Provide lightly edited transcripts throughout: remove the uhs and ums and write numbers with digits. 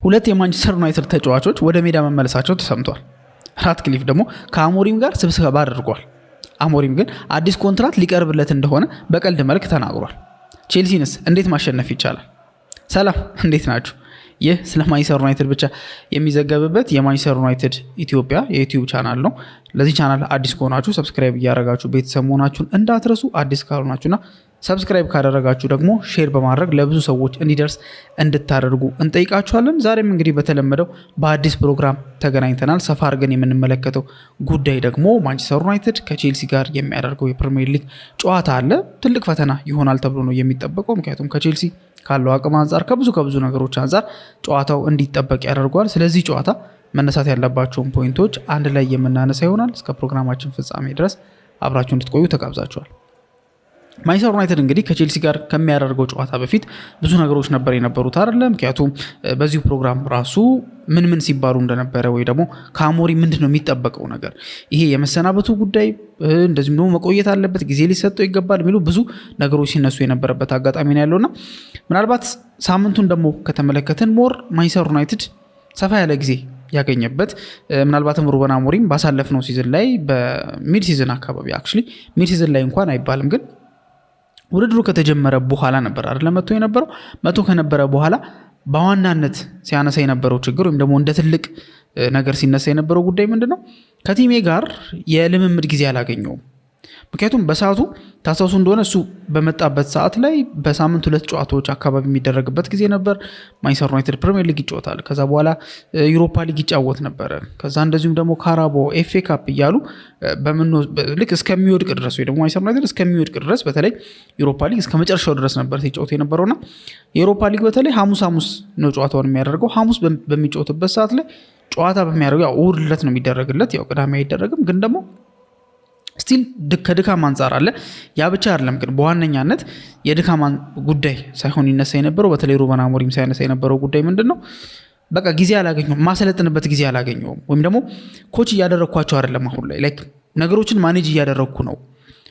ሁለት የማንቸስተር ዩናይትድ ተጫዋቾች ወደ ሜዳ መመለሳቸው ተሰምቷል። ራትክሊፍ ደግሞ ከአሞሪም ጋር ስብሰባ አድርጓል። አሞሪም ግን አዲስ ኮንትራት ሊቀርብለት እንደሆነ በቀልድ መልክ ተናግሯል። ቼልሲንስ እንዴት ማሸነፍ ይቻላል? ሰላም እንዴት ናችሁ? ይህ ስለ ማንቸስተር ዩናይትድ ብቻ የሚዘገብበት የማንቸስተር ዩናይትድ ኢትዮጵያ የዩቲዩብ ቻናል ነው። ለዚህ ቻናል አዲስ ከሆናችሁ ሰብስክራይብ እያደረጋችሁ ቤተሰብ መሆናችሁን እንዳትረሱ። አዲስ ካልሆናችሁና ሰብስክራይብ ካደረጋችሁ ደግሞ ሼር በማድረግ ለብዙ ሰዎች እንዲደርስ እንድታደርጉ እንጠይቃችኋለን። ዛሬም እንግዲህ በተለመደው በአዲስ ፕሮግራም ተገናኝተናል። ሰፋ አድርገን የምንመለከተው ጉዳይ ደግሞ ማንቸስተር ዩናይትድ ከቼልሲ ጋር የሚያደርገው የፕሪሚየር ሊግ ጨዋታ አለ። ትልቅ ፈተና ይሆናል ተብሎ ነው የሚጠበቀው። ምክንያቱም ከቼልሲ ካለው አቅም አንጻር ከብዙ ነገሮች አንጻር ጨዋታው እንዲጠበቅ ያደርገዋል። ስለዚህ ጨዋታ መነሳት ያለባቸውን ፖይንቶች አንድ ላይ የምናነሳ ይሆናል። እስከ ፕሮግራማችን ፍጻሜ ድረስ አብራችሁ እንድትቆዩ ተጋብዛችኋል። ማንቸስተር ዩናይትድ እንግዲህ ከቼልሲ ጋር ከሚያደርገው ጨዋታ በፊት ብዙ ነገሮች ነበር የነበሩት አይደለም። ምክንያቱም በዚሁ ፕሮግራም ራሱ ምን ሲባሉ እንደነበረ ወይ ደግሞ ከአሞሪ ምንድን ነው የሚጠበቀው ነገር፣ ይሄ የመሰናበቱ ጉዳይ እንደዚሁም ደግሞ መቆየት አለበት፣ ጊዜ ሊሰጠው ይገባል የሚሉ ብዙ ነገሮች ሲነሱ የነበረበት አጋጣሚ ነው ያለውና ምናልባት ሳምንቱን ደግሞ ከተመለከትን ሞር ማንቸስተር ዩናይትድ ሰፋ ያለ ጊዜ ያገኘበት ምናልባትም ሩበን አሞሪም ባሳለፍነው ሲዝን ላይ በሚድ ሲዝን አካባቢ አክቹሊ ሚድ ሲዝን ላይ እንኳን አይባልም ግን ውድድሩ ከተጀመረ በኋላ ነበር አይደል መጥቶ ከነበረ በኋላ በዋናነት ሲያነሳ የነበረው ችግር ወይም ደግሞ እንደ ትልቅ ነገር ሲነሳ የነበረው ጉዳይ ምንድነው? ከቲሜ ጋር የልምምድ ጊዜ አላገኘውም። ምክንያቱም በሰዓቱ ታሳውሱ እንደሆነ እሱ በመጣበት ሰዓት ላይ በሳምንት 2 ጨዋታዎች አካባቢ የሚደረግበት ጊዜ ነበር። ማንቸስተር ዩናይትድ ፕሪሚየር ሊግ ይጫወታል። ከዛ በኋላ ዩሮፓ ሊግ ይጫወት ነበረ። ከዛ እንደዚሁም ደግሞ ካራቦ ኤፍኤ ካፕ እያሉ ልክ እስከሚወድቅ ድረስ ወይ ደግሞ ማንቸስተር ዩናይትድ እስከሚወድቅ ድረስ በተለይ ዩሮፓ ሊግ እስከ መጨረሻው ድረስ ነበር ሲጫወት የነበረውና የዩሮፓ ሊግ በተለይ ሐሙስ ነው ጨዋታውን የሚያደርገው። ሐሙስ በሚጫወትበት ሰዓት ላይ ጨዋታ በሚያደርገው ያው እሑድ ዕለት ነው የሚደረግለት፣ ያው ቅዳሜ አይደረግም ግን ደግሞ ስቲል ከድካም አንጻር አለ። ያ ብቻ አይደለም ግን በዋነኛነት የድካም ጉዳይ ሳይሆን ይነሳ የነበረው በተለይ ሩበን አሞሪም ሳይነሳ የነበረው ጉዳይ ምንድነው? በቃ ጊዜ አላገኘሁም፣ ማሰለጥንበት ጊዜ አላገኘሁም ወይም ደግሞ ኮች እያደረግኳቸው አይደለም አሁን ላይ ላይክ ነገሮችን ማኔጅ እያደረግኩ ነው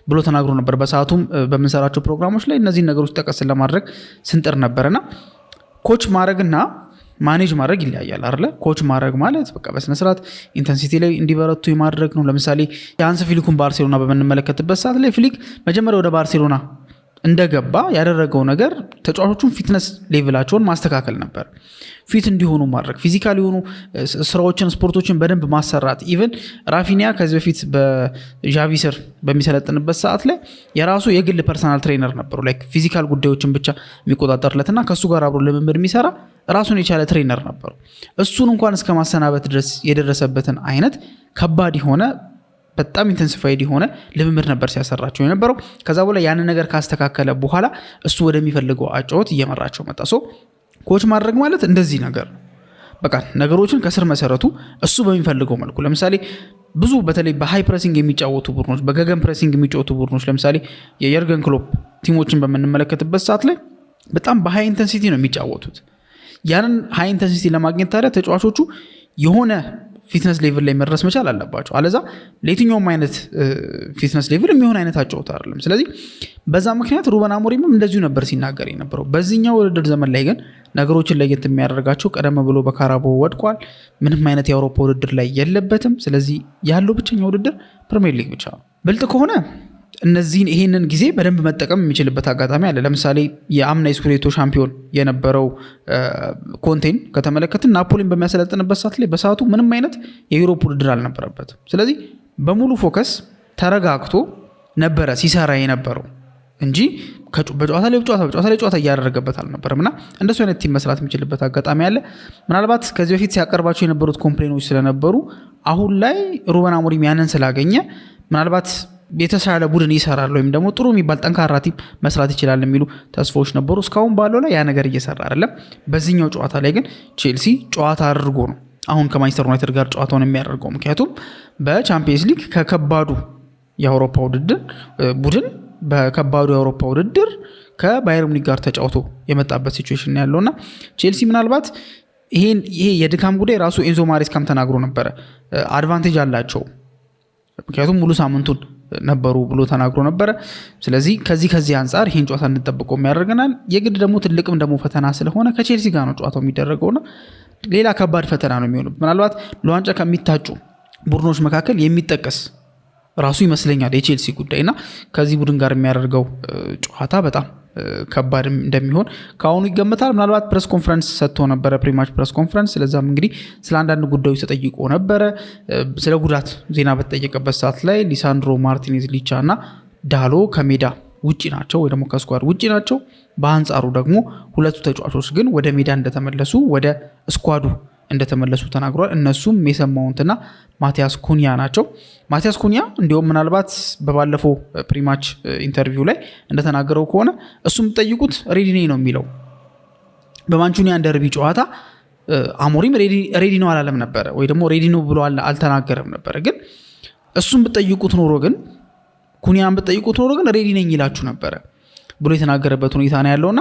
ብሎ ተናግሮ ነበር። በሰዓቱም በምንሰራቸው ፕሮግራሞች ላይ እነዚህን ነገሮች ጠቀስ ለማድረግ ስንጥር ነበርና ኮች ማድረግና ማኔጅ ማድረግ ይለያያል አይደለ? ኮች ማድረግ ማለት በቃ በስነ ስርዓት ኢንተንሲቲ ላይ እንዲበረቱ ማድረግ ነው። ለምሳሌ የሃንስ ፍሊኩን ባርሴሎና በምንመለከትበት ሰዓት ላይ ፍሊክ መጀመሪያ ወደ ባርሴሎና እንደገባ ያደረገው ነገር ተጫዋቾቹን ፊትነስ ሌቭላቸውን ማስተካከል ነበር። ፊት እንዲሆኑ ማድረግ፣ ፊዚካል የሆኑ ስራዎችን ስፖርቶችን በደንብ ማሰራት። ኢቨን ራፊኒያ ከዚህ በፊት በዣቪ ስር በሚሰለጥንበት ሰዓት ላይ የራሱ የግል ፐርሰናል ትሬነር ነበሩ፣ ላይክ ፊዚካል ጉዳዮችን ብቻ የሚቆጣጠርለትና ከሱ ጋር አብሮ ልምምድ የሚሰራ ራሱን የቻለ ትሬነር ነበሩ። እሱን እንኳን እስከ ማሰናበት ድረስ የደረሰበትን አይነት ከባድ የሆነ በጣም ኢንተንሲፋይድ የሆነ ልምምድ ነበር ሲያሰራቸው የነበረው። ከዛ በኋላ ያንን ነገር ካስተካከለ በኋላ እሱ ወደሚፈልገው አጫወት እየመራቸው መጣ። ኮች ማድረግ ማለት እንደዚህ ነገር በቃ ነገሮችን ከስር መሰረቱ እሱ በሚፈልገው መልኩ ለምሳሌ ብዙ በተለይ በሃይ ፕሬሲንግ የሚጫወቱ ቡድኖች፣ በገገን ፕሬሲንግ የሚጫወቱ ቡድኖች ለምሳሌ የየርገን ክሎፕ ቲሞችን በምንመለከትበት ሰዓት ላይ በጣም በሃይ ኢንተንሲቲ ነው የሚጫወቱት። ያንን ሃይ ኢንተንሲቲ ለማግኘት ታዲያ ተጫዋቾቹ የሆነ ፊትነስ ሌቭል ላይ መድረስ መቻል አለባቸው። አለዛ ለየትኛውም አይነት ፊትነስ ሌቭል የሚሆን አይነት አጫወት አይደለም። ስለዚህ በዛ ምክንያት ሩበን አሞሪምም እንደዚሁ ነበር ሲናገር የነበረው። በዚህኛው ውድድር ዘመን ላይ ግን ነገሮችን ለየት የሚያደርጋቸው ቀደም ብሎ በካራቦ ወድቋል። ምንም አይነት የአውሮፓ ውድድር ላይ የለበትም። ስለዚህ ያለው ብቸኛ ውድድር ፕሪሚየር ሊግ ብቻ ነው። ብልጥ ከሆነ ይሄንን ጊዜ በደንብ መጠቀም የሚችልበት አጋጣሚ አለ። ለምሳሌ የአምና ስኩዴቶ ሻምፒዮን የነበረው ኮንቴን ከተመለከትን ናፖሊን በሚያሰለጥንበት ሰዓት ላይ በሰዓቱ ምንም አይነት የዩሮፕ ውድድር አልነበረበትም። ስለዚህ በሙሉ ፎከስ ተረጋግቶ ነበረ ሲሰራ የነበረው እንጂ በጨዋታ ላይ ጨዋታ እያደረገበት አልነበረም እና እንደሱ አይነት ቲም መስራት የሚችልበት አጋጣሚ አለ። ምናልባት ከዚህ በፊት ሲያቀርባቸው የነበሩት ኮምፕሌኖች ስለነበሩ አሁን ላይ ሩበን አሞሪም ያንን ስላገኘ ምናልባት የተሻለ ቡድን ይሰራል ወይም ደግሞ ጥሩ የሚባል ጠንካራ ቲም መስራት ይችላል የሚሉ ተስፋዎች ነበሩ። እስካሁን ባለው ላይ ያ ነገር እየሰራ አይደለም። በዚህኛው ጨዋታ ላይ ግን ቼልሲ ጨዋታ አድርጎ ነው አሁን ከማንቸስተር ዩናይትድ ጋር ጨዋታውን የሚያደርገው። ምክንያቱም በቻምፒየንስ ሊግ ከከባዱ የአውሮፓ ውድድር ቡድን በከባዱ የአውሮፓ ውድድር ከባየር ሙኒክ ጋር ተጫውቶ የመጣበት ሲቹዌሽን ያለውና ቼልሲ ምናልባት ይሄ የድካም ጉዳይ ራሱ ኤንዞ ማሬስካም ተናግሮ ነበረ። አድቫንቴጅ አላቸው ምክንያቱም ሙሉ ሳምንቱን ነበሩ ብሎ ተናግሮ ነበረ። ስለዚህ ከዚህ አንጻር ይህን ጨዋታ እንጠብቀው ያደርገናል። የግድ ደግሞ ትልቅም ደግሞ ፈተና ስለሆነ ከቼልሲ ጋር ነው ጨዋታው የሚደረገውና ሌላ ከባድ ፈተና ነው የሚሆነው። ምናልባት ለዋንጫ ከሚታጩ ቡድኖች መካከል የሚጠቀስ ራሱ ይመስለኛል የቼልሲ ጉዳይና ከዚህ ቡድን ጋር የሚያደርገው ጨዋታ በጣም ከባድ እንደሚሆን ከአሁኑ ይገመታል። ምናልባት ፕሬስ ኮንፈረንስ ሰጥቶ ነበረ፣ ፕሪማች ፕሬስ ኮንፈረንስ። ስለዛም እንግዲህ ስለ አንዳንድ ጉዳዮች ተጠይቆ ነበረ። ስለ ጉዳት ዜና በተጠየቀበት ሰዓት ላይ ሊሳንድሮ ማርቲኔዝ ሊቻ እና ዳሎ ከሜዳ ውጪ ናቸው ወይ ደግሞ ከስኳድ ውጪ ናቸው። በአንጻሩ ደግሞ ሁለቱ ተጫዋቾች ግን ወደ ሜዳ እንደተመለሱ ወደ ስኳዱ እንደተመለሱ ተናግሯል። እነሱም ሜሰን ማውንትና ማቲያስ ኩኒያ ናቸው። ማቲያስ ኩኒያ እንዲሁም ምናልባት በባለፈው ፕሪማች ኢንተርቪው ላይ እንደተናገረው ከሆነ እሱም ጠይቁት ሬዲ ነኝ ነው የሚለው። በማንቹኒያን ደርቢ ጨዋታ አሞሪም ሬዲ ነው አላለም ነበረ ወይ ደግሞ ሬዲ ነው ብሎ አልተናገረም ነበረ። ግን እሱም ብጠይቁት ኖሮ ግን ኩኒያን ብጠይቁት ኖሮ ግን ሬዲ ነኝ ይላችሁ ነበረ ብሎ የተናገረበት ሁኔታ ነው ያለውና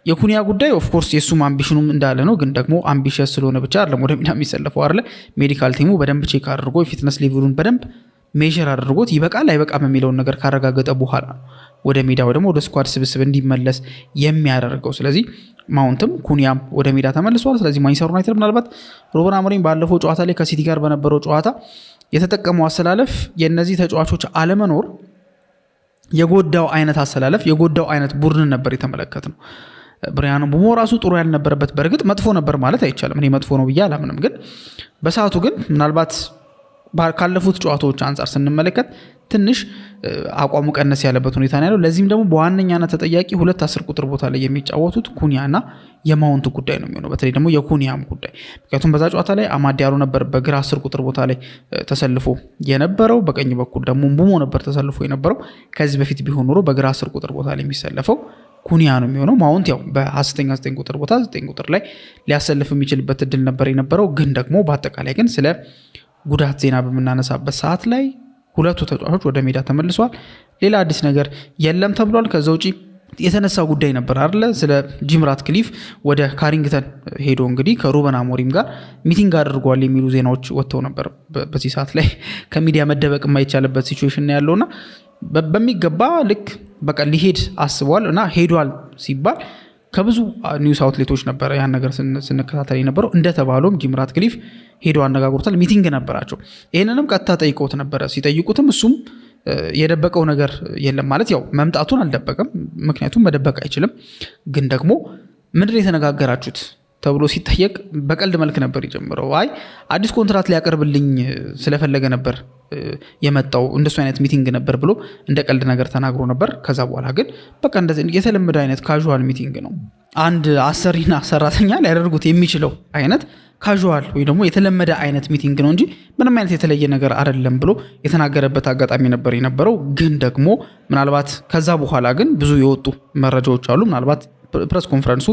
የኩኒያ ጉዳይ ኦፍኮርስ የሱም አምቢሽኑም እንዳለ ነው። ግን ደግሞ አምቢሽስ ስለሆነ ብቻ አይደለም ወደ ሜዳ የሚሰለፈው አይደለ። ሜዲካል ቲሙ በደንብ ቼክ አድርጎ የፊትነስ ሌቭሉን በደንብ ሜዥር አድርጎት ይበቃል አይበቃም የሚለውን ነገር ካረጋገጠ በኋላ ወደ ሜዳ ወይ ደግሞ ወደ ስኳድ ስብስብ እንዲመለስ የሚያደርገው። ስለዚህ ማውንትም ኩኒያም ወደ ሜዳ ተመልሷል። ስለዚህ ማንቸስተር ዩናይትድ ምናልባት ሩበን አሞሪም ባለፈው ጨዋታ ላይ ከሲቲ ጋር በነበረው ጨዋታ የተጠቀመው አሰላለፍ የነዚህ ተጫዋቾች አለመኖር የጎዳው አይነት አሰላለፍ የጎዳው አይነት ቡድን ነበር የተመለከትነው። ብሪያን ምቤሞ ራሱ ጥሩ ያልነበረበት፣ በእርግጥ መጥፎ ነበር ማለት አይቻልም፣ እኔ መጥፎ ነው ብዬ አላምንም። ግን በሰዓቱ ግን ምናልባት ካለፉት ጨዋታዎች አንጻር ስንመለከት ትንሽ አቋሙ ቀነስ ያለበት ሁኔታ ነው ያለው። ለዚህም ደግሞ በዋነኛነት ተጠያቂ 2-10 ቁጥር ቦታ ላይ የሚጫወቱት ኩኒያና የማውንት ጉዳይ ነው የሚሆነው። በተለይ ደግሞ የኩኒያም ጉዳይ፣ ምክንያቱም በዛ ጨዋታ ላይ አማድ ዲያሎ ነበር በግራ 10 ቁጥር ቦታ ላይ ተሰልፎ የነበረው፣ በቀኝ በኩል ደግሞ ምቤሞ ነበር ተሰልፎ የነበረው። ከዚህ በፊት ቢሆን ኖሮ በግራ 10 ቁጥር ቦታ ላይ የሚሰለፈው ኩኒያ ነው የሚሆነው። ማውንት ያው በ9 ቁጥር ቦታ 9 ቁጥር ላይ ሊያሰልፍ የሚችልበት እድል ነበር የነበረው። ግን ደግሞ በአጠቃላይ ግን ስለ ጉዳት ዜና በምናነሳበት ሰዓት ላይ ሁለቱ ተጫዋቾች ወደ ሜዳ ተመልሷል። ሌላ አዲስ ነገር የለም ተብሏል። ከዛ ውጪ የተነሳ ጉዳይ ነበር አይደለ? ስለ ጂም ራትክሊፍ ወደ ካሪንግተን ሄዶ እንግዲህ ከሩበን አሞሪም ጋር ሚቲንግ አድርጓል የሚሉ ዜናዎች ወጥተው ነበር። በዚህ ሰዓት ላይ ከሚዲያ መደበቅ የማይቻልበት ሲቹዌሽን ነው ያለውና በሚገባ ልክ በቃ ሊሄድ አስቧል እና ሄዷል ሲባል ከብዙ ኒውስ አውትሌቶች ነበረ ያን ነገር ስንከታተል የነበረው። እንደተባለውም ጂም ራትክሊፍ ሄዶ አነጋግሮታል። ሚቲንግ ነበራቸው። ይህንንም ቀጥታ ጠይቀውት ነበረ። ሲጠይቁትም እሱም የደበቀው ነገር የለም ማለት ያው መምጣቱን አልደበቀም፣ ምክንያቱም መደበቅ አይችልም። ግን ደግሞ ምንድን የተነጋገራችሁት ተብሎ ሲጠየቅ በቀልድ መልክ ነበር የጀመረው። አይ አዲስ ኮንትራት ሊያቀርብልኝ ስለፈለገ ነበር የመጣው፣ እንደሱ አይነት ሚቲንግ ነበር ብሎ እንደ ቀልድ ነገር ተናግሮ ነበር። ከዛ በኋላ ግን በቃ እንደዚህ የተለመደ አይነት ካዥዋል ሚቲንግ ነው፣ አንድ አሰሪና ሰራተኛ ሊያደርጉት የሚችለው አይነት ካዥዋል ወይ ደግሞ የተለመደ አይነት ሚቲንግ ነው እንጂ ምንም አይነት የተለየ ነገር አይደለም ብሎ የተናገረበት አጋጣሚ ነበር የነበረው። ግን ደግሞ ምናልባት ከዛ በኋላ ግን ብዙ የወጡ መረጃዎች አሉ። ምናልባት ፕሬስ ኮንፈረንሱ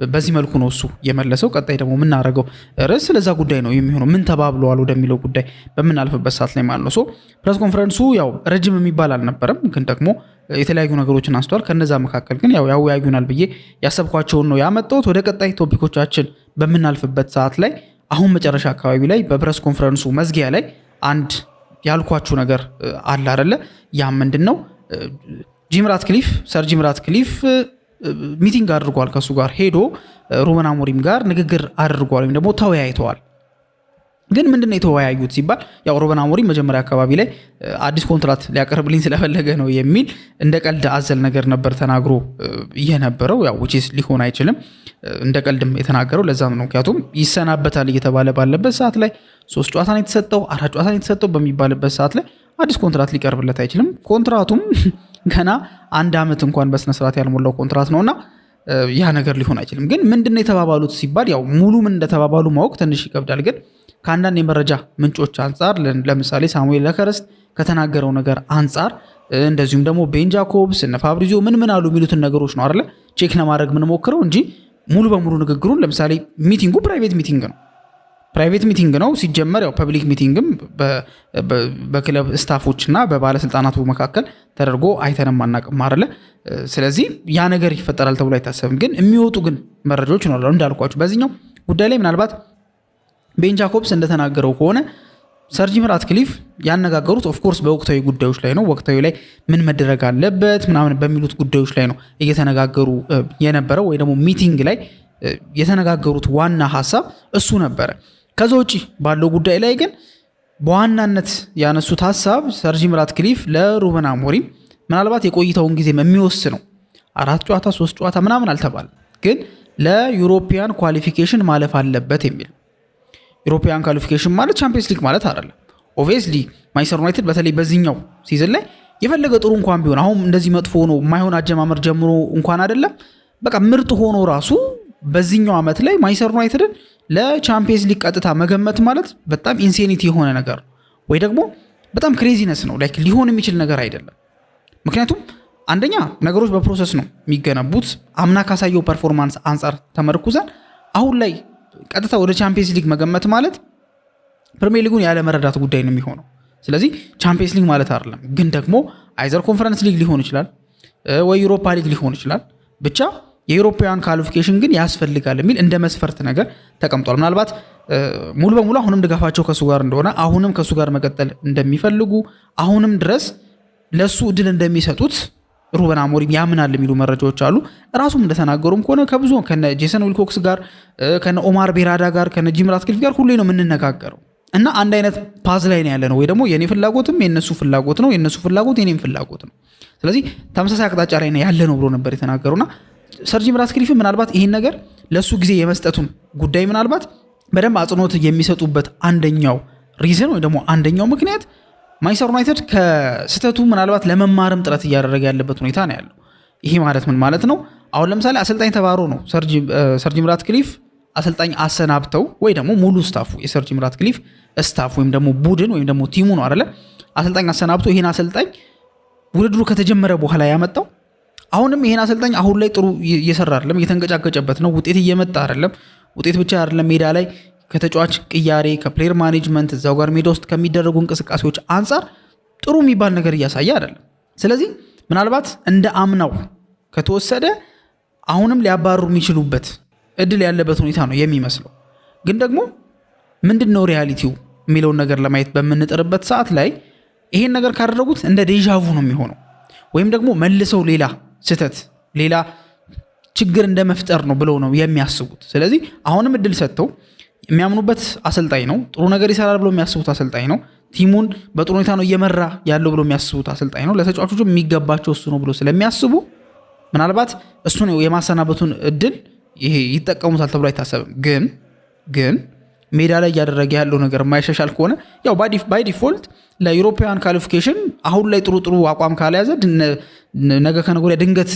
በዚህ መልኩ ነው እሱ የመለሰው። ቀጣይ ደግሞ የምናደርገው ርዕስ ስለዛ ጉዳይ ነው የሚሆነው፣ ምን ተባብለዋል ወደሚለው ጉዳይ በምናልፍበት ሰዓት ላይ ማለት ነው። ሶ ፕሬስ ኮንፈረንሱ ያው ረጅም የሚባል አልነበረም፣ ግን ደግሞ የተለያዩ ነገሮችን አንስተዋል። ከነዛ መካከል ግን ያው ያወያዩናል ብዬ ያሰብኳቸውን ነው ያመጣሁት። ወደ ቀጣይ ቶፒኮቻችን በምናልፍበት ሰዓት ላይ አሁን መጨረሻ አካባቢ ላይ በፕሬስ ኮንፈረንሱ መዝጊያ ላይ አንድ ያልኳችሁ ነገር አለ አይደለ? ያ ምንድን ነው? ሰር ጂም ራትክሊፍ ሚቲንግ አድርጓል። ከሱ ጋር ሄዶ ሩበን አሞሪም ጋር ንግግር አድርጓል ወይም ደግሞ ተወያይተዋል። ግን ምንድነው የተወያዩት ሲባል ያው ሩበን አሞሪም መጀመሪያ አካባቢ ላይ አዲስ ኮንትራት ሊያቀርብልኝ ስለፈለገ ነው የሚል እንደ ቀልድ አዘል ነገር ነበር ተናግሮ የነበረው። ያው which ሊሆን አይችልም፣ እንደ ቀልድም የተናገረው ለዛም ነው። ምክንያቱም ይሰናበታል እየተባለ ባለበት ሰዓት ላይ 3 ጨዋታ ነው የተሰጠው፣ 4 ጨዋታ ነው የተሰጠው በሚባልበት ሰዓት ላይ አዲስ ኮንትራት ሊቀርብለት አይችልም። ኮንትራቱም ገና 1 ዓመት እንኳን በስነ ስርዓት ያልሞላው ኮንትራት ነውና ያ ነገር ሊሆን አይችልም። ግን ምንድነው የተባባሉት ሲባል ያው ሙሉ ምን እንደተባባሉ ማወቅ ትንሽ ይከብዳል። ግን ከአንዳንድ የመረጃ ምንጮች አንጻር ለምሳሌ ሳሙኤል ለከረስት ከተናገረው ነገር አንጻር እንደዚሁም ደግሞ ቤን ጃኮብስ እነ ፋብሪዚዮ ምን አሉ የሚሉትን ነገሮች ነው አይደለ ቼክ ለማድረግ ምን ሞክረው እንጂ ሙሉ በሙሉ ንግግሩን ለምሳሌ ሚቲንጉ ፕራይቬት ሚቲንግ ነው ሲጀመር። ያው ፐብሊክ ሚቲንግም በክለብ ስታፎች እና በባለስልጣናቱ መካከል ተደርጎ አይተንም አናውቅም አይደለ። ስለዚህ ያ ነገር ይፈጠራል ተብሎ አይታሰብም። ግን የሚወጡ ግን መረጃዎች ይኖራሉ እንዳልኳችሁ በዚህኛው ጉዳይ ላይ ምናልባት ቤን ጃኮብስ እንደተናገረው ከሆነ ሰር ጂም ራትክሊፍ ያነጋገሩት ኦፍኮርስ በወቅታዊ ጉዳዮች ላይ ነው። ወቅታዊ ላይ ምን መደረግ አለበት ምናምን በሚሉት ጉዳዮች ላይ ነው እየተነጋገሩ የነበረው ወይ ደግሞ ሚቲንግ ላይ የተነጋገሩት ዋና ሀሳብ እሱ ነበረ። ከዛ ውጪ ባለው ጉዳይ ላይ ግን በዋናነት ያነሱት ሀሳብ ሰር ጂም ራትክሊፍ ለሩበን አሞሪም ምናልባት የቆይታውን ጊዜ የሚወስነው 4 ጨዋታ 3 ጨዋታ ምናምን አልተባለም፣ ግን ለዩሮፒያን ኳሊፊኬሽን ማለፍ አለበት የሚል። ዩሮፒያን ኳሊፊኬሽን ማለት ቻምፒየንስ ሊግ ማለት አይደለም። ኦብቪየስሊ ማንቸስተር ዩናይትድ በተለይ በዚህኛው ሲዝን ላይ የፈለገ ጥሩ እንኳን ቢሆን አሁን እንደዚህ መጥፎ ነው የማይሆን አጀማመር ጀምሮ እንኳን አይደለም በቃ ምርጥ ሆኖ ራሱ በዚህኛው ዓመት ላይ ማንቸስተር ዩናይትድን ለቻምፒየንስ ሊግ ቀጥታ መገመት ማለት በጣም ኢንሴኒቲ የሆነ ነገር ወይ ደግሞ በጣም ክሬዚነስ ነው። ላይክ ሊሆን የሚችል ነገር አይደለም። ምክንያቱም አንደኛ ነገሮች በፕሮሰስ ነው የሚገነቡት። አምና ካሳየው ፐርፎርማንስ አንጻር ተመርኩዘን አሁን ላይ ቀጥታ ወደ ቻምፒየንስ ሊግ መገመት ማለት ፕሪሚየር ሊጉን ያለ መረዳት ጉዳይ ነው የሚሆነው። ስለዚህ ቻምፒየንስ ሊግ ማለት አይደለም፣ ግን ደግሞ አይዘር ኮንፈረንስ ሊግ ሊሆን ይችላል ወይ ዩሮፓ ሊግ ሊሆን ይችላል። ብቻ የዩሮፒያን ኳሊፊኬሽን ግን ያስፈልጋል የሚል እንደ መስፈርት ነገር ተቀምጧል። ምናልባት ሙሉ በሙሉ አሁንም ድጋፋቸው ከሱ ጋር እንደሆነ አሁንም ከሱ ጋር መቀጠል እንደሚፈልጉ አሁንም ድረስ ለሱ እድል እንደሚሰጡት ሩበን አሞሪም ያምናል የሚሉ መረጃዎች አሉ። ራሱም እንደተናገሩም ከሆነ ከብዙ ከነ ጄሰን ዊልኮክስ ጋር ከነ ኦማር ቤራዳ ጋር ከነ ጂም ራትክሊፍ ጋር ሁሌ ነው የምንነጋገረው እና አንድ አይነት ፓዝ ላይ ነው ያለ ነው ወይ ደግሞ የኔ ፍላጎትም የነሱ ፍላጎት ነው፣ የነሱ ፍላጎት የኔም ፍላጎት ነው። ስለዚህ ተመሳሳይ አቅጣጫ ላይ ነው ያለ ነው ብሎ ነበር የተናገሩና ሰር ጂም ራትክሊፍ ምናልባት ይሄን ነገር ለሱ ጊዜ የመስጠቱን ጉዳይ ምናልባት በደንብ አጽንኦት የሚሰጡበት አንደኛው ሪዝን ወይ ደግሞ አንደኛው ምክንያት ማንቸስተር ዩናይትድ ከስተቱ ምናልባት ለመማርም ጥረት እያደረገ ያለበት ሁኔታ ነው ያለው። ይሄ ማለት ምን ማለት ነው? አሁን ለምሳሌ አሰልጣኝ ተባሮ ነው ሰር ጂም ራትክሊፍ አሰልጣኝ አሰናብተው ወይ ደግሞ ሙሉ ስታፉ የሰር ጂም ራትክሊፍ ስታፍ ወይም ደግሞ ቡድን ወይም ደግሞ ቲሙ ነው አይደለ አሰልጣኝ አሰናብተው ይሄን አሰልጣኝ ውድድሩ ከተጀመረ በኋላ ያመጣው። አሁንም ይሄን አሰልጣኝ አሁን ላይ ጥሩ እየሰራ አይደለም፣ እየተንቀጫቀጨበት ነው። ውጤት እየመጣ አይደለም። ውጤት ብቻ አይደለም ሜዳ ላይ ከተጫዋች ቅያሬ ከፕሌየር ማኔጅመንት እዛው ጋር ሜዳ ውስጥ ከሚደረጉ እንቅስቃሴዎች አንጻር ጥሩ የሚባል ነገር እያሳየ አይደለም። ስለዚህ ምናልባት እንደ አምናው ከተወሰደ አሁንም ሊያባሩ የሚችሉበት እድል ያለበት ሁኔታ ነው የሚመስለው። ግን ደግሞ ምንድነው ሪያሊቲው የሚለውን ነገር ለማየት በምንጥርበት ሰዓት ላይ ይሄን ነገር ካደረጉት እንደ ዴጃvu ነው የሚሆነው፣ ወይም ደግሞ መልሰው ሌላ ስህተት ሌላ ችግር እንደመፍጠር ነው ብለው ነው የሚያስቡት። ስለዚህ አሁንም እድል ሰጥተው የሚያምኑበት አሰልጣኝ ነው፣ ጥሩ ነገር ይሰራል ብሎ የሚያስቡት አሰልጣኝ ነው፣ ቲሙን በጥሩ ሁኔታ ነው እየመራ ያለው ብሎ የሚያስቡት አሰልጣኝ ነው፣ ለተጫዋቾቹ የሚገባቸው እሱ ነው ብሎ ስለሚያስቡ ምናልባት እሱ ነው የማሰናበቱን እድል ይሄ ይጠቀሙታል ተብሎ አይታሰብም። ግን ሜዳ ላይ እያደረገ ያለው ነገር የማይሻሻል ከሆነ ያው ባይ ዲፎልት ለዩሮፒያን ኳሊፊኬሽን አሁን ላይ ጥሩ አቋም ካልያዘ ነገ ከነገ ወዲያ ድንገት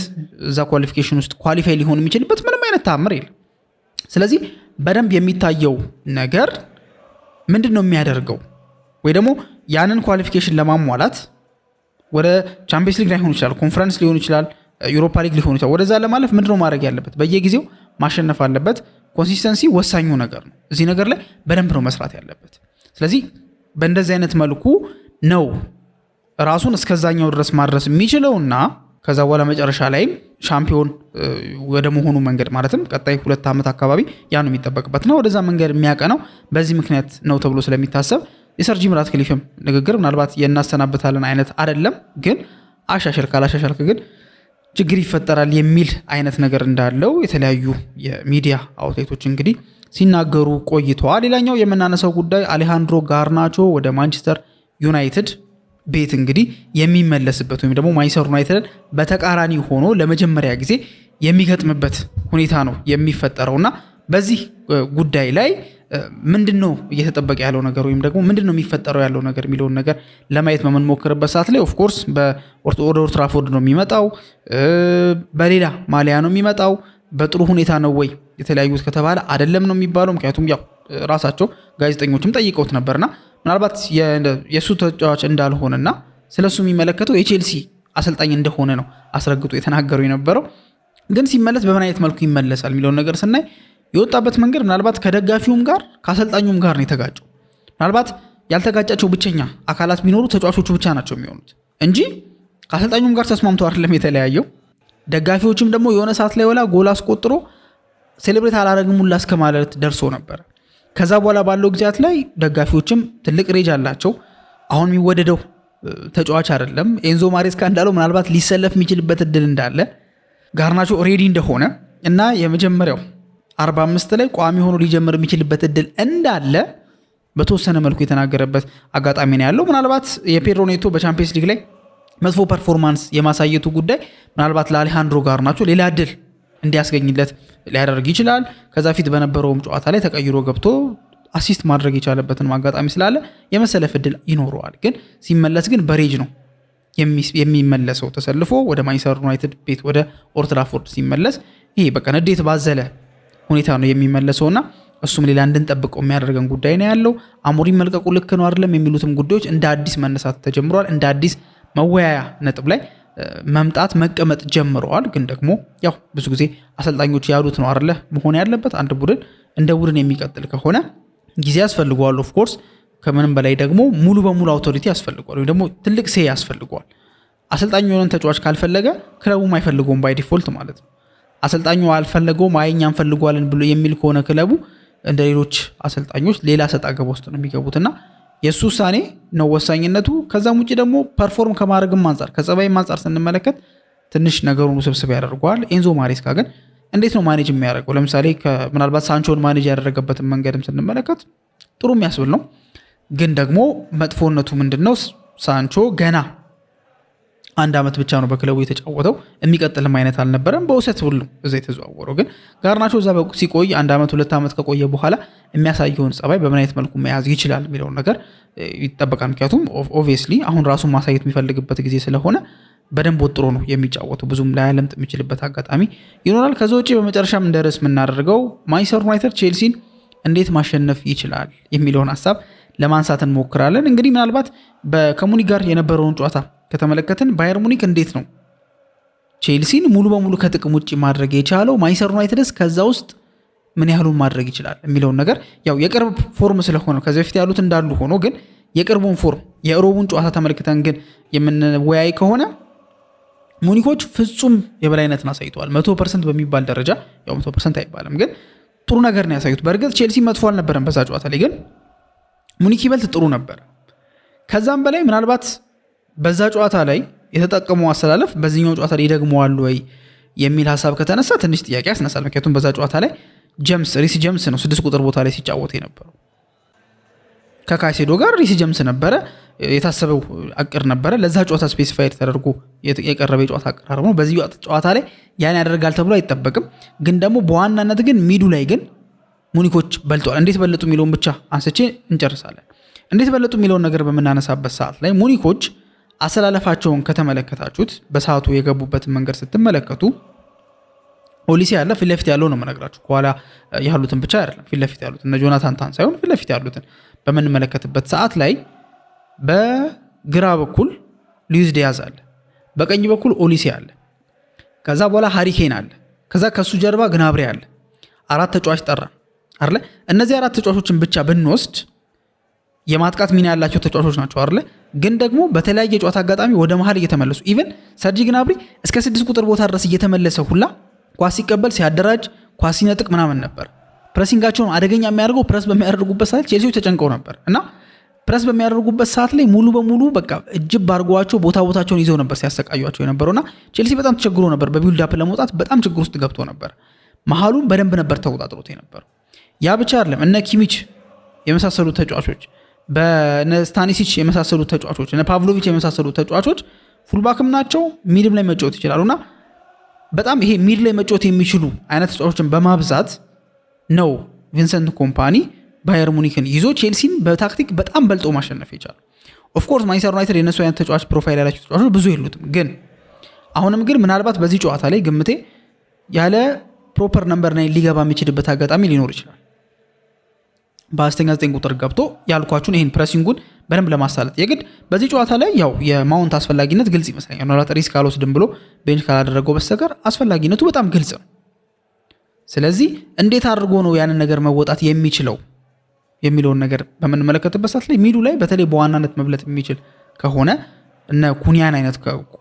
እዛ ኳሊፊኬሽን ውስጥ ኳሊፋይ ሊሆን የሚችልበት ምንም አይነት ተአምር የለም። ስለዚህ በደንብ የሚታየው ነገር ምንድን ነው የሚያደርገው ወይ ደግሞ ያንን ኳሊፊኬሽን ለማሟላት ወደ ቻምፒየንስ ሊግ ሊሆን ይችላል፣ ኮንፈረንስ ሊሆን ይችላል፣ ዩሮፓ ሊግ ሊሆን ይችላል። ወደዛ ለማለፍ ምንድነው ማድረግ ያለበት? በየጊዜው ማሸነፍ አለበት። ኮንሲስተንሲ ወሳኙ ነገር ነው። እዚህ ነገር ላይ በደንብ ነው መስራት ያለበት። ስለዚህ በእንደዚህ አይነት መልኩ ነው ራሱን እስከዛኛው ድረስ ማድረስ የሚችለውና ከዛ በኋላ መጨረሻ ላይም ሻምፒዮን ወደ መሆኑ መንገድ ማለትም ቀጣይ 2 ዓመት አካባቢ ያ ነው የሚጠበቅበት ነው ወደዛ መንገድ የሚያቀነው በዚህ ምክንያት ነው ተብሎ ስለሚታሰብ የሰር ጂም ራትክሊፍም ንግግር ምናልባት የናሰናበታለን አይነት አይደለም፣ ግን አሻሽል ካላሻሻልክ ግን ችግር ይፈጠራል የሚል አይነት ነገር እንዳለው የተለያዩ የሚዲያ አውትሌቶች እንግዲህ ሲናገሩ ቆይተዋል። ሌላኛው የምናነሳው ጉዳይ አሌሃንድሮ ጋርናቾ ወደ ማንቸስተር ዩናይትድ ቤት እንግዲህ የሚመለስበት ወይም ደግሞ ማንቸስተር ዩናይትድን በተቃራኒ ሆኖ ለመጀመሪያ ጊዜ የሚገጥምበት ሁኔታ ነው የሚፈጠረውና በዚህ ጉዳይ ላይ ምንድነው እየተጠበቀ ያለው ነገር ወይም ደግሞ ምንድነው የሚፈጠረው ያለው ነገር የሚለውን ነገር ለማየት በመንሞክርበት ሰዓት ላይ ኦፍ ኮርስ በኦልድ ትራፎርድ ነው የሚመጣው፣ በሌላ ማሊያ ነው የሚመጣው። በጥሩ ሁኔታ ነው ወይ የተለያዩት ከተባለ አይደለም ነው የሚባለው። ምክንያቱም ያው ራሳቸው ጋዜጠኞችም ጠይቀውት ነበርና ምናልባት የሱ ተጫዋች እንዳልሆነና ስለሱ የሚመለከተው የቼልሲ አሰልጣኝ እንደሆነ ነው አስረግጦ የተናገሩ የነበረው። ግን ሲመለስ በምን አይነት መልኩ ይመለሳል የሚለውን ነገር ስናይ የወጣበት መንገድ ምናልባት ከደጋፊውም ጋር ከአሰልጣኙም ጋር ነው የተጋጨው። ምናልባት ያልተጋጫቸው ብቸኛ አካላት ቢኖሩ ተጫዋቾቹ ብቻ ናቸው የሚሆኑት እንጂ ከአሰልጣኙም ጋር ተስማምተው አይደለም የተለያየው። ደጋፊዎችም ደግሞ የሆነ ሰዓት ላይ ወላ ጎል አስቆጥሮ ሴሌብሬት አላረግም ሁላ እስከ ማለት ደርሶ ነበር። ከዛ በኋላ ባለው ጊዜያት ላይ ደጋፊዎችም ትልቅ ሬጅ አላቸው። አሁን የሚወደደው ተጫዋች አይደለም። ኤንዞ ማሬስካ እንዳለው ምናልባት ሊሰለፍ የሚችልበት እድል እንዳለ፣ ጋርናቾ ሬዲ እንደሆነ እና የመጀመሪያው 45 ላይ ቋሚ ሆኖ ሊጀምር የሚችልበት እድል እንዳለ በተወሰነ መልኩ የተናገረበት አጋጣሚ ነው ያለው። ምናልባት የፔድሮ ኔቶ በቻምፒየንስ ሊግ ላይ መጥፎ ፐርፎርማንስ የማሳየቱ ጉዳይ ምናልባት ለአሌሃንድሮ ጋርናቾ ሌላ እድል እንዲያስገኝለት ሊያደርግ ይችላል። ከዛ ፊት በነበረውም ጨዋታ ላይ ተቀይሮ ገብቶ አሲስት ማድረግ የቻለበትን አጋጣሚ ስላለ የመሰለፍ እድል ይኖረዋል። ግን ሲመለስ ግን በሬጅ ነው የሚመለሰው። ተሰልፎ ወደ ማንቸስተር ዩናይትድ ቤት ወደ ኦልድ ትራፎርድ ሲመለስ ይሄ በቃ ንዴት ባዘለ ሁኔታ ነው የሚመለሰውና እሱም ሌላ እንድንጠብቀው የሚያደርገን ጉዳይ ነው ያለው። አሞሪም መልቀቁ ልክ ነው አይደለም የሚሉትም ጉዳዮች እንደ አዲስ መነሳት ተጀምረዋል። እንደ አዲስ መወያያ ነጥብ ላይ መምጣት መቀመጥ ጀምረዋል። ግን ደግሞ ያው ብዙ ጊዜ አሰልጣኞች ያሉት ነው አይደለ መሆን ያለበት። አንድ ቡድን እንደ ቡድን የሚቀጥል ከሆነ ጊዜ ያስፈልገዋል። ኦፍ ኮርስ ከምንም በላይ ደግሞ ሙሉ በሙሉ አውቶሪቲ ያስፈልገዋል፣ ወይ ደግሞ ትልቅ ሴ ያስፈልገዋል። አሰልጣኙ የሆነን ተጫዋች ካልፈለገ ክለቡም አይፈልገውም ባይ ዲፎልት ማለት ነው። አሰልጣኙ አልፈለገውም አየኛ እንፈልገዋለን ብሎ የሚል ከሆነ ክለቡ እንደ ሌሎች አሰልጣኞች ሌላ ሰጣ ገባ ውስጥ ነው የሚገቡትና የእሱ ውሳኔ ነው ወሳኝነቱ። ከዛም ውጭ ደግሞ ፐርፎርም ከማድረግም አንጻር ከጸባይም አንጻር ስንመለከት ትንሽ ነገሩን ውስብስብ ያደርገዋል። ኤንዞ ማሬስካ ግን እንዴት ነው ማኔጅ የሚያደርገው? ለምሳሌ ምናልባት ሳንቾን ማኔጅ ያደረገበትን መንገድም ስንመለከት ጥሩ የሚያስብል ነው። ግን ደግሞ መጥፎነቱ ምንድነው? ሳንቾ ገና 1 ዓመት ብቻ ነው በክለቡ የተጫወተው፣ የሚቀጥልም አይነት አልነበረም። በውሰት ሁሉ እዛ የተዘዋወረው። ግን ጋርናቾ እዛ ሲቆይ 1 ዓመት 2 ዓመት ከቆየ በኋላ የሚያሳየውን ጸባይ በምን አይነት መልኩ መያዝ ይችላል የሚለውን ነገር ይጠበቃል። ምክንያቱም ኦብቪየስሊ አሁን ራሱን ማሳየት የሚፈልግበት ጊዜ ስለሆነ በደንብ ወጥሮ ነው የሚጫወተው። ብዙም ላያለምጥ የሚችልበት አጋጣሚ ይኖራል። ከዛ ውጭ በመጨረሻም እንደ ርዕስ የምናደርገው ማንቸስተር ዩናይትድ ቼልሲን እንዴት ማሸነፍ ይችላል የሚለውን ሀሳብ ለማንሳት እንሞክራለን። እንግዲህ ምናልባት ከሙኒክ ጋር የነበረውን ጨዋታ ከተመለከትን ባየር ሙኒክ እንዴት ነው ቼልሲን ሙሉ በሙሉ ከጥቅም ውጭ ማድረግ የቻለው፣ ማንቸስተር ዩናይትድስ ከዛ ውስጥ ምን ያህሉን ማድረግ ይችላል የሚለውን ነገር ያው የቅርብ ፎርም ስለሆነ ከዚህ በፊት ያሉት እንዳሉ ሆኖ ግን የቅርቡን ፎርም የሮቡን ጨዋታ ተመልክተን ግን የምንወያይ ከሆነ ሙኒኮች ፍጹም የበላይነትን አሳይተዋል። 100% በሚባል ደረጃ ያው 100% አይባልም ግን ጥሩ ነገር ነው ያሳዩት። በእርግጥ ቼልሲ መጥፎ አልነበረም በዛ ጨዋታ ላይ፣ ግን ሙኒክ ይበልጥ ጥሩ ነበር። ከዛም በላይ ምናልባት በዛ ጨዋታ ላይ የተጠቀመው አሰላለፍ በዚህኛው ጨዋታ ላይ ይደግመዋል ወይ የሚል ሀሳብ ከተነሳ ትንሽ ጥያቄ ያስነሳል። ምክንያቱም በዛ ጨዋታ ላይ ሪስ ጀምስ ነው 6 ቁጥር ቦታ ላይ ሲጫወት የነበረው። ከካይሴዶ ጋር ሪስ ጀምስ ነበረ የታሰበው አቅር ነበረ። ለዛ ጨዋታ ስፔሲፋይድ ተደርጎ የቀረበ የጨዋታ አቀራረብ ነው። በዚህ ጨዋታ ላይ ያን ያደርጋል ተብሎ አይጠበቅም። ግን ደግሞ በዋናነት ግን ሚዱ ላይ ግን ሙኒኮች በልጠዋል። እንዴት በለጡ የሚለውን ብቻ አንስቼ እንጨርሳለን። እንዴት በለጡ የሚለውን ነገር በምናነሳበት ሰዓት ላይ ሙኒኮች አሰላለፋቸውን ከተመለከታችሁት በሰዓቱ የገቡበትን መንገድ ስትመለከቱ ኦሊሴ ያለ ፊት ለፊት ያለው ነው የምነግራችሁ። ከኋላ ያሉትን ብቻ አይደለም፣ ፊት ለፊት ያሉትን እነ ጆናታን ታን ሳይሆን ፊት ለፊት ያሉትን በምንመለከትበት ሰዓት ላይ በግራ በኩል ሉዊስ ዲያዝ አለ፣ በቀኝ በኩል ኦሊሴ አለ፣ ከዛ በኋላ ሃሪኬን አለ፣ ከዛ ከሱ ጀርባ ግናብሬ አለ። 4 ተጫዋች ጠራ አይደለ? እነዚህ 4 ተጫዋቾችን ብቻ ብንወስድ የማጥቃት ሚና ያላቸው ተጫዋቾች ናቸው አይደለ? ግን ደግሞ በተለያየ ጨዋታ አጋጣሚ ወደ መሃል እየተመለሱ ኢቨን ሰርጂ ግናብሪ እስከ 6 ቁጥር ቦታ ድረስ እየተመለሰ ሁላ ኳስ ሲቀበል ሲያደራጅ ኳስ ሲነጥቅ ምናምን ነበር። ፕሬሲንጋቸውን አደገኛ የሚያደርገው ፕረስ በሚያደርጉበት ሰዓት ቼልሲዎች ተጨንቀው ነበር እና ፕረስ በሚያደርጉበት ሰዓት ላይ ሙሉ በሙሉ በቃ እጅብ አድርጓቸው ቦታቸውን ይዘው ነበር ሲያሰቃዩቸው የነበረውና ቼልሲ በጣም ተቸግሮ ነበር። በቢልድ አፕ ለመውጣት በጣም ችግር ውስጥ ገብቶ ነበር። መሃሉን በደንብ ነበር ተቆጣጥሮት የነበረው። ያ ብቻ አይደለም፣ እነ ኪሚች የመሳሰሉ ተጫዋቾች፣ በስታኒሲች የመሳሰሉ ተጫዋቾች፣ እነ ፓቭሎቪች የመሳሰሉ ተጫዋቾች ፉልባክም ናቸው፣ ሚድም ላይ መጫወት ይችላሉና በጣም ይሄ ሚድ ላይ መጫወት የሚችሉ አይነት ተጫዋቾችን በማብዛት ነው ቪንሰንት ኮምፓኒ ባየር ሙኒክን ይዞ ቼልሲን በታክቲክ በጣም በልጦ ማሸነፍ ይቻላል። ኦፍ ኮርስ ማንቸስተር ዩናይትድ የነሱ አይነት ተጫዋች ፕሮፋይል ያላቸው ተጫዋቾች ብዙ የሉትም። ግን አሁንም ግን ምናልባት በዚህ ጨዋታ ላይ ግምቴ ያለ ፕሮፐር ነምበር 9 ሊገባ የሚችልበት አጋጣሚ ሊኖር ይችላል። በ9 ቁጥር ገብቶ ያልኳችሁን ይህን ፕሬሲንጉን በደንብ ለማሳለጥ የግድ በዚህ ጨዋታ ላይ ያው የማውንት አስፈላጊነት ግልጽ ይመስለኛል። ምናልባት ሪስክ አልወስድም ብሎ ቤንች ካላደረገው በስተቀር አስፈላጊነቱ በጣም ግልጽ ነው። ስለዚህ እንዴት አድርጎ ነው ያንን ነገር መወጣት የሚችለው የሚለውን ነገር በምንመለከትበት ሰዓት ላይ ሚዱ ላይ በተለይ በዋናነት መብለጥ የሚችል ከሆነ እነ ኩኒያን አይነት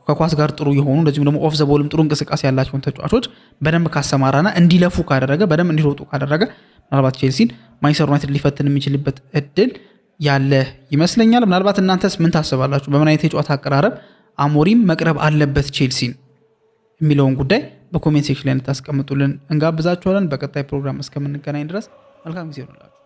ከኳስ ጋር ጥሩ የሆኑ እንደዚሁም ደግሞ ኦፍ ዘ ቦልም ጥሩ እንቅስቃሴ ያላቸውን ተጫዋቾች በደንብ ካሰማራና እንዲለፉ ካደረገ በደንብ እንዲሮጡ ካደረገ ምናልባት ቼልሲን ማንቸስተር ዩናይትድ ሊፈትን የሚችልበት እድል ያለ ይመስለኛል። ምናልባት እናንተስ ምን ታስባላችሁ? በምን አይነት የጨዋታ አቀራረብ አሞሪም መቅረብ አለበት ቼልሲን የሚለውን ጉዳይ በኮሜንት ሴክሽን ላይ እንድታስቀምጡልን እንጋብዛችኋለን። በቀጣይ ፕሮግራም እስከምንገናኝ ድረስ መልካም ጊዜ ይሆንላችሁ።